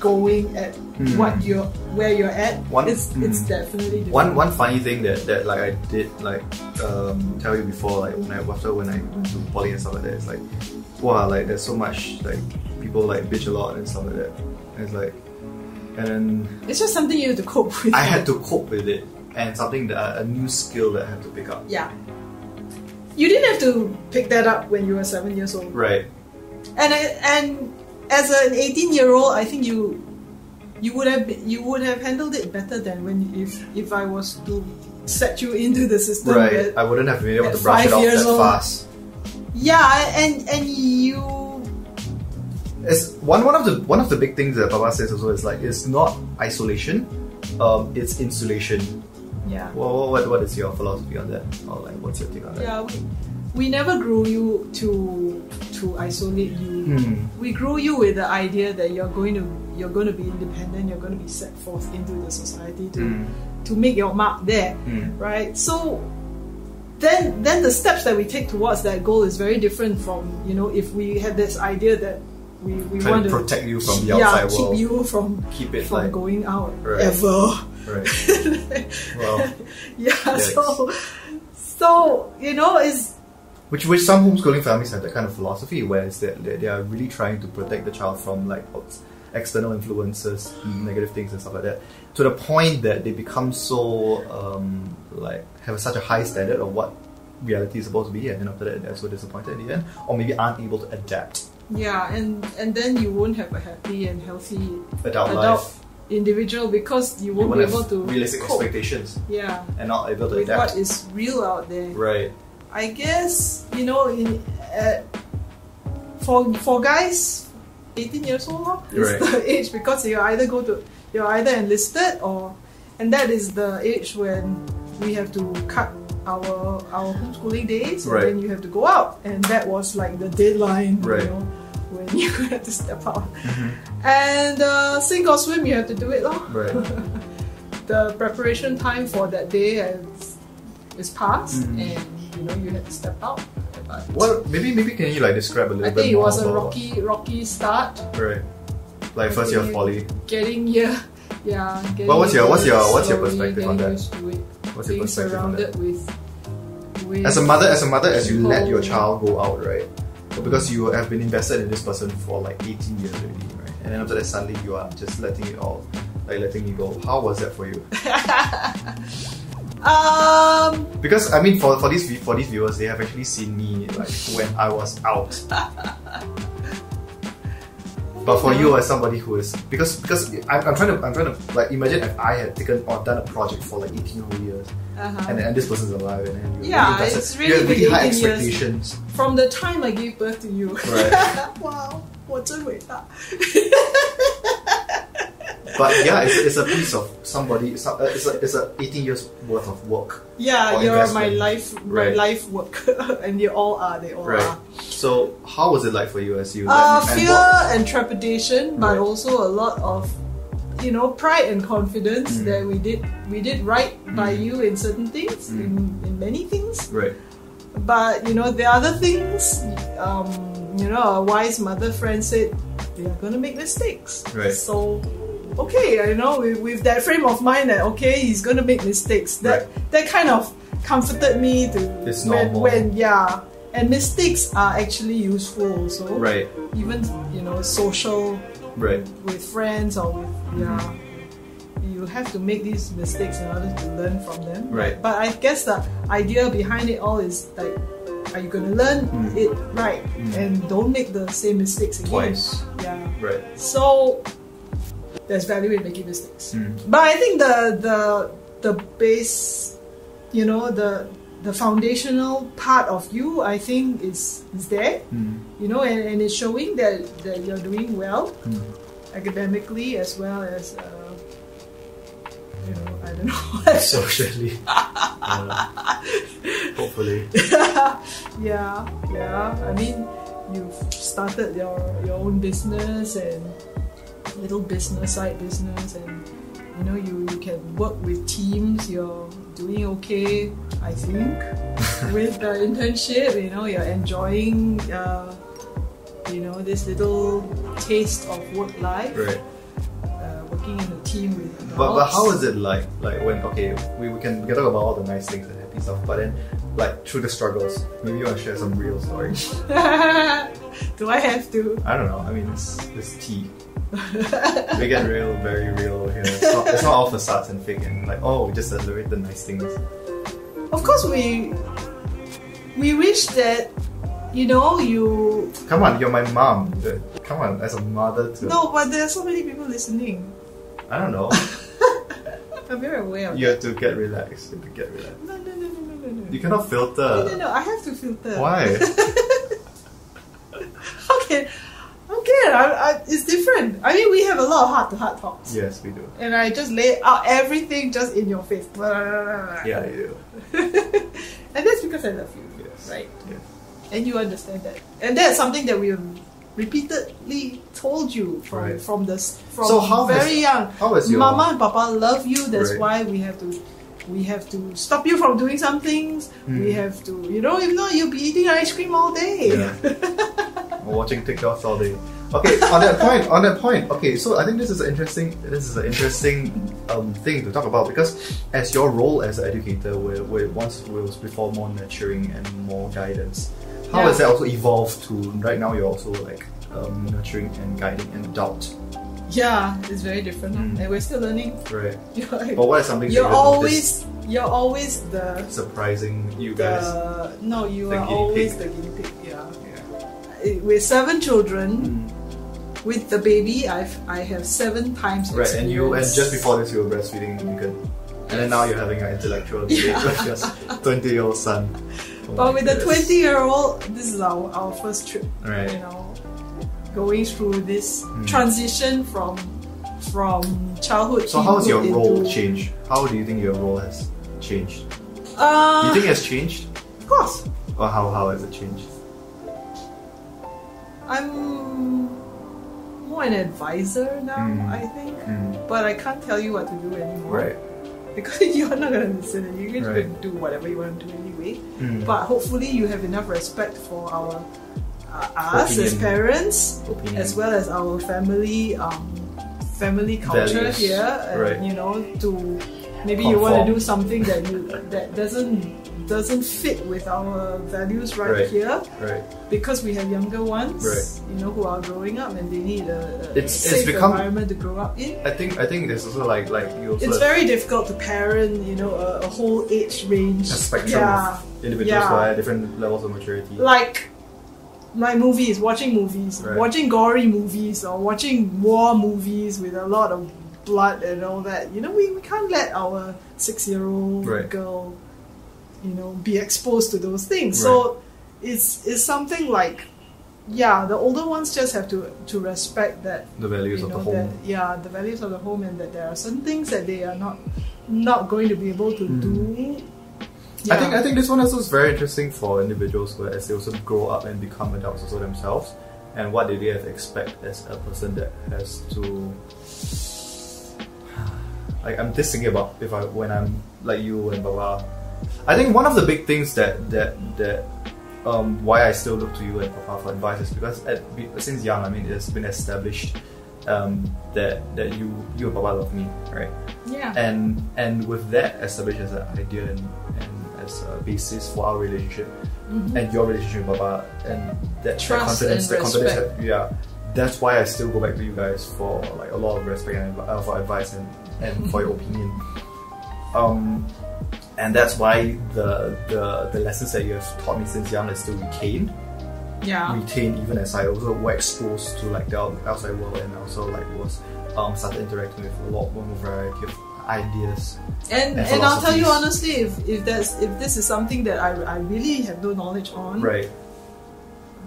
going at where you're at. It's definitely different. One funny thing that like I did tell you before, like when I went to poly and stuff like that, it's like, wow, like there's so much like people like bitch a lot and stuff like that. And it's like, and it's just something you have to cope with. I had to cope with it. And something a new skill that I have to pick up. Yeah. You didn't have to pick that up when you were 7 years old. Right. And as an 18-year-old, I think you would have handled it better than if I was to set you into the system. Right. I wouldn't have been able to brush it off that fast. Yeah, and you. It's one of the big things that Papa says also is like, it's not isolation, it's insulation. Yeah. Well, what is your philosophy on that? Or like, what's your take on that? Yeah, we never grew you to isolate you. We grew you with the idea that you're going to be independent. You're going to be set forth into the society to make your mark there, right? So then the steps that we take towards that goal is very different from if we had this idea that we want to protect you from the outside world, keep you from going out ever. Right. Well. Yeah. Yikes. So is which some homeschooling families have that kind of philosophy, where it's that they are really trying to protect the child from like external influences, negative things and stuff like that, to the point that they become so like have such a high standard of what reality is supposed to be, and then after that they're so disappointed in the end, or maybe aren't able to adapt. Yeah, and then you won't have a happy and healthy adult life. Individual, because you won't be able to realistic expectations. Yeah. And not able to with adapt. What is real out there. Right. I guess for guys 18 years old is the age, because you're either enlisted and that is the age when we have to cut our homeschooling days, and then you have to go out, and that was like the deadline, when you have to step out. And sink or swim, you have to do it. Right. The preparation time for that day is past, and you have to step out. But maybe can you like describe a little bit more? I think it was a rocky start. Right. Like first year of poly. Getting here. Yeah. Well, what's your perspective on that? What's your perspective on that? With as a mother, as you let your child go out, right? because you have been invested in this person for like 18 years already, right? And then after that, suddenly you are just letting it all, like letting it go. How was that for you? Because I mean, for these viewers, they have actually seen me like when I was out. But for you as somebody who is because I'm trying to like imagine if I had taken or done a project for like 18 whole years, and this person's alive, and then you it's really, you have really high 18 years expectations from the time I gave birth to you. Right. Wow, 我真伟大. But yeah, it's a piece of somebody. It's a 18 years worth of work. Yeah, you're my life Right. life work, and you all are. They all Right. are. So how was it like for you as you? Fear and trepidation, but Right. also a lot of, pride and confidence that we did right by you in certain things, in many things. Right. But the other things, a wise mother friend said they are gonna make mistakes. Right. So, okay, with that frame of mind that okay, he's gonna make mistakes. That kind of comforted me to It's normal. And mistakes are actually useful also. Right. Even social. Right. With friends or with you have to make these mistakes in order to learn from them. Right. But I guess the idea behind it all is like, are you gonna learn it right and don't make the same mistakes again? Twice. Yeah. Right. So there's value in making mistakes. But I think the base, the foundational part of you, I think is there. And it's showing that you're doing well academically as well as I don't know. Socially. Hopefully. Yeah. I mean, you've started your own business and little business, side business, and you can work with teams. You're doing okay, I think, with the internship. You're enjoying this little taste of work life. Right. Working in a team with adults. But how is it like when we can talk about all the nice things and happy stuff, but then like through the struggles, maybe you want to share some real stories. Do I have to? I don't know. I mean, it's tea. We get real, very real here. It's not all facades and fake and like we just celebrate the nice things. Of course, we wish that you. Come on, you're my mom. Come on, as a mother too. No, but there are so many people listening. I don't know. I'm very aware of You have to get relaxed. No. You cannot filter. No, I have to filter. Why? Okay, it's different. I mean, we have a lot of heart-to-heart talks. Yes, we do. And I just lay out everything just in your face. Yeah, you do. And that's because I love you. Yes. Right? Yes. And you understand that. And that's something that we have repeatedly told you from very young. How is your Mama and Papa love you. That's Right. why we have to stop you from doing some things. We have to, if not, you'll be eating ice cream all day. Yeah. Or watching TikToks all day. Okay, on that point. Okay, so I think this is an interesting thing to talk about, because as your role as an educator, once was before more nurturing and more guidance. How has that also evolved to right now? You're also like nurturing and guiding an adult. Yeah, it's very different, and we're still learning. Right. But what are some things you're that always the surprising you guys? No, you the are guinea always pig. the guinea pig. With 7 children, with the baby, I have 7 times Right, experience. and just before this you were breastfeeding Lincoln, and then now you're having an intellectual debate with your 20-year-old son. But with the 20-year-old, this is our first trip. Right. Going through this transition from childhood. So how has your role into- changed? How do you think your role has changed? Do you think it has changed? Of course. Or how has it changed? I'm more an advisor now, I think. But I can't tell you what to do anymore. Right. Because you're not going to listen and you're just going to do whatever you want to do anyway. But hopefully you have enough respect for our us as parents, as well as our family culture Values. here, and, Right. to maybe you want to do something that doesn't fit with our values right here, because we have younger ones, who are growing up and they need a safe environment to grow up in. I think there's also like you also it's very difficult to parent, a whole age range, a spectrum of individuals who are at different levels of maturity. Like movies, watching gory movies, or watching war movies with a lot of blood and all that. We can't let our 6-year-old girl, be exposed to those things. So it's something like, the older ones just have to respect that the values of the home. The values of the home, and that there are certain things that they are not going to be able to do. I think this one also is very interesting for individuals who, as they also grow up and become adults also themselves, and what do they have to expect as a person that has to. Like, I'm just thinking about when I'm like you and Baba. I think one of the big things that why I still look to you and Papa for advice is because since young, I mean, it's been established that you and Papa love me, right? Yeah. And with that established as an idea and as a basis for our relationship and your relationship with Papa, and that trust confidence, and respect. That's why I still go back to you guys for like a lot of respect and for advice and for your opinion. And that's why the lessons that you have taught me since young is still retained. Retained even as I also was exposed to like the outside world, and also like was started interacting with a lot more variety of ideas. And I'll tell you honestly, if this is something that I really have no knowledge on. Right.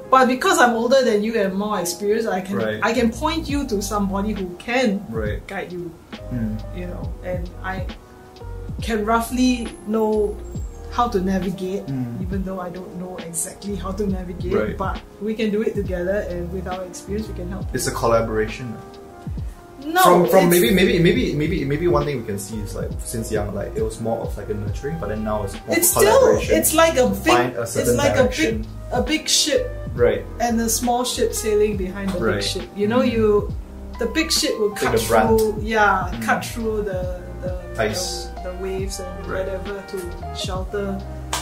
But because I'm older than you and more experienced, I can point you to somebody who can guide you. And I can roughly know how to navigate, even though I don't know exactly how to navigate. But we can do it together, and with our experience, we can help. It's a collaboration. No, from maybe one thing we can see is like since young, like it was more of like a nurturing, but then now it's more collaboration. It's like a big ship. Right. And a small ship sailing behind the big ship. The big ship will cut through cut through the ice, the waves and whatever to shelter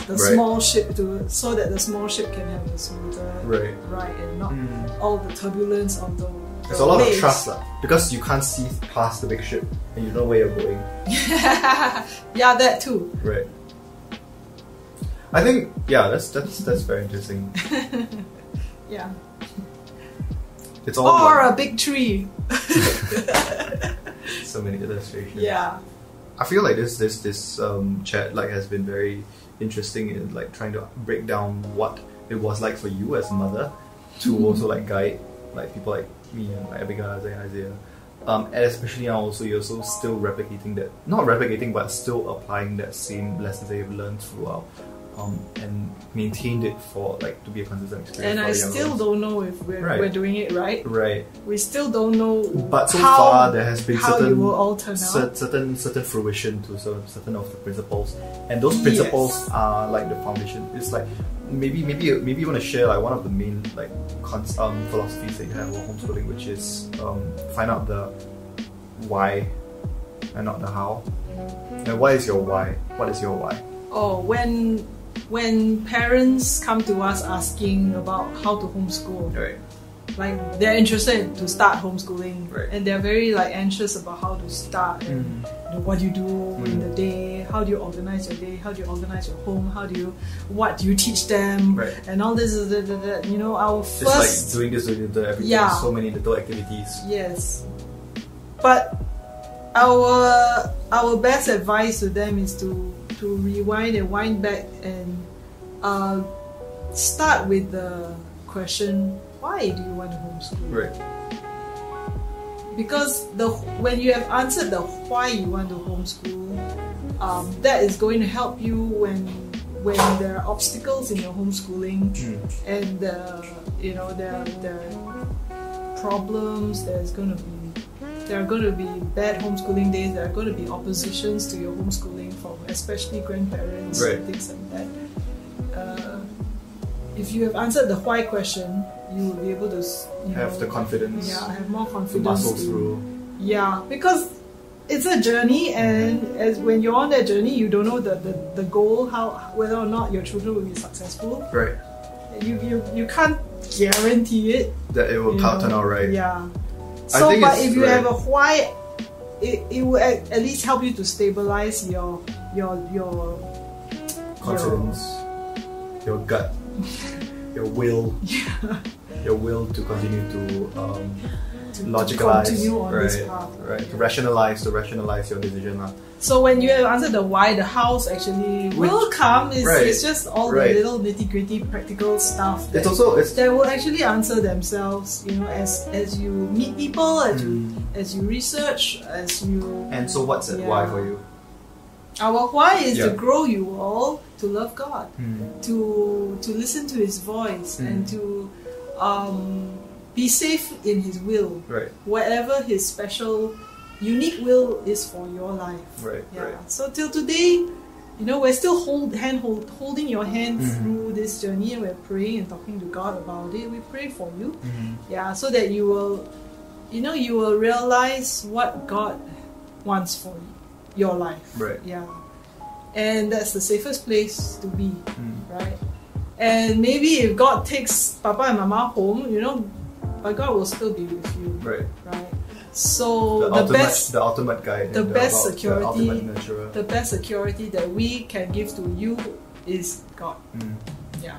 the small ship so that the small ship can have a smoother ride and not all the turbulence of the There's a lot of trust because you can't see past the big ship and you know where you're going. That too. Right. I think that's very interesting. Yeah. It's all a big tree. So many illustrations. Yeah. I feel like this chat like has been very interesting in like trying to break down what it was like for you as a mother to also like guide like people like me and like Abigail and Isaiah. And especially now also you're also still replicating that, not replicating but still applying that same lessons that you've learned throughout. And maintained it for like to be a consistent experience. And I still don't know if we're doing it right. Right. We still don't know. But so far there has been certain fruition to certain of the principles, and those principles are like the foundation. It's like maybe you want to share like one of the main like philosophies that you have for homeschooling, which is find out the why and not the how. And what is your why? What is your why? Oh, when parents come to us asking about how to homeschool, like they're interested to start homeschooling, and they're very like anxious about how to start and what you do in the day, how do you organize your day, how do you organize your home, what do you teach them, and all this is our first. Just like doing this every day, so many little activities. Yes, but our best advice to them is to rewind and wind back and start with the question, why do you want to homeschool? Right. Because when you have answered the why you want to homeschool, that is going to help you when there are obstacles in your homeschooling and there are problems. There are going to be bad homeschooling days. There are going to be oppositions to your homeschooling from especially grandparents and things like that. If you have answered the why question, you will be able to have the confidence. Yeah, have more confidence. To muscle through. Yeah, because it's a journey, and as when you're on that journey, you don't know the goal, whether or not your children will be successful. Right. You can't guarantee it. That it will turn out right. Yeah. So, but if you have a why, it will at least help you to stabilize your confidence, your gut, your will, your will to continue to logicalize, continue on this path. Right, to rationalize your decision. So when you have answered the why, the hows actually will come. It's just all the little nitty gritty practical stuff that will actually answer themselves. You know, as you meet people, as you research, as you. And so, what's that why for you? Our why is to grow you all to love God, to listen to His voice, and to be safe in His will. Right. Whatever His special, unique will is for your life. Right. Yeah. Right. So till today, you know, we're still holding your hand through this journey, and we're praying and talking to God about it. We pray for you, yeah, so that you will realize what God wants for your life. Right. Yeah. And that's the safest place to be, right? And maybe if God takes Papa and Mama home, you know, but God will still be with you. Right. Right. So the ultimate guide, the best security that we can give to you is God. Yeah.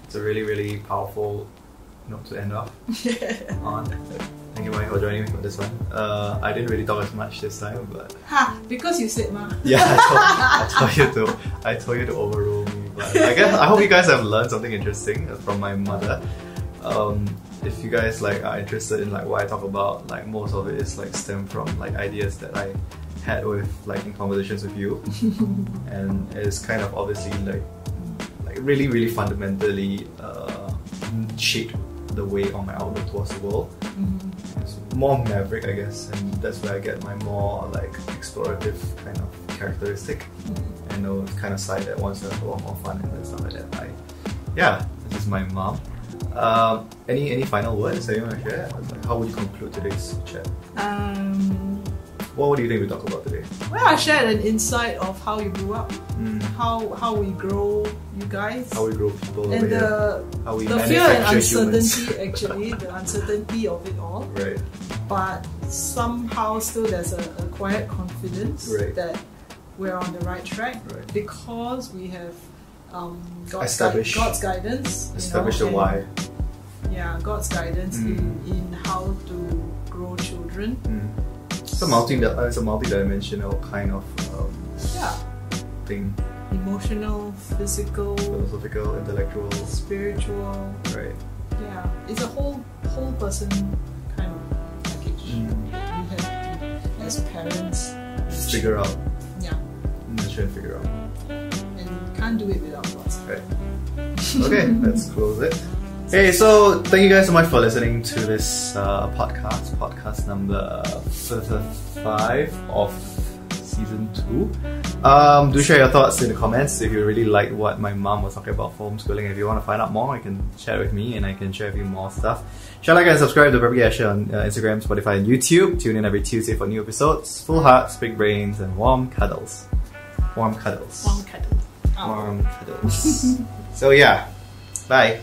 It's a really, really powerful note to end off on. Thank you, Mike, for joining me for this one. I didn't really talk as much this time, but because you said ma. Yeah, I told you to overrule me. But I hope you guys have learned something interesting from my mother. If you guys are interested in what I talk about, most of it is stem from ideas that I had with in conversations with you, and it's kind of obviously really, really fundamentally shaped the way on my outlook towards the world. It's more maverick, I guess, and that's where I get my more explorative kind of characteristic, and the kind of side that wants to have a lot more fun and stuff like that. This is my mom. Any final words that you want to share? How would you conclude today's chat? What do you think we talked about today? Well, I shared an insight of how you grew up, how we grow you guys, how we grow people, and the fear and uncertainty actually, the uncertainty of it all. Right. But somehow still there's a quiet confidence that we're on the right track because we have God's guidance. Establish the why. Yeah, God's guidance in how to grow children. It's a multi-dimensional kind of thing. Emotional, physical, philosophical, intellectual, spiritual. Right. Yeah, it's a whole person kind of package. We have to, as parents, figure out. Yeah. Nurture and figure out. And you can't do it without God's. Right. Okay, let's close it. Hey, so thank you guys so much for listening to this podcast number 5 of season 2. Do share your thoughts in the comments if you really liked what my mom was talking about for homeschooling. If you want to find out more, you can share with me and I can share with you more stuff. Share, like, and subscribe to Prequel on Instagram, Spotify, and YouTube. Tune in every Tuesday for new episodes. Full hearts, big brains, and warm cuddles. Warm cuddles. Warm cuddles. Warm cuddles. So yeah, bye.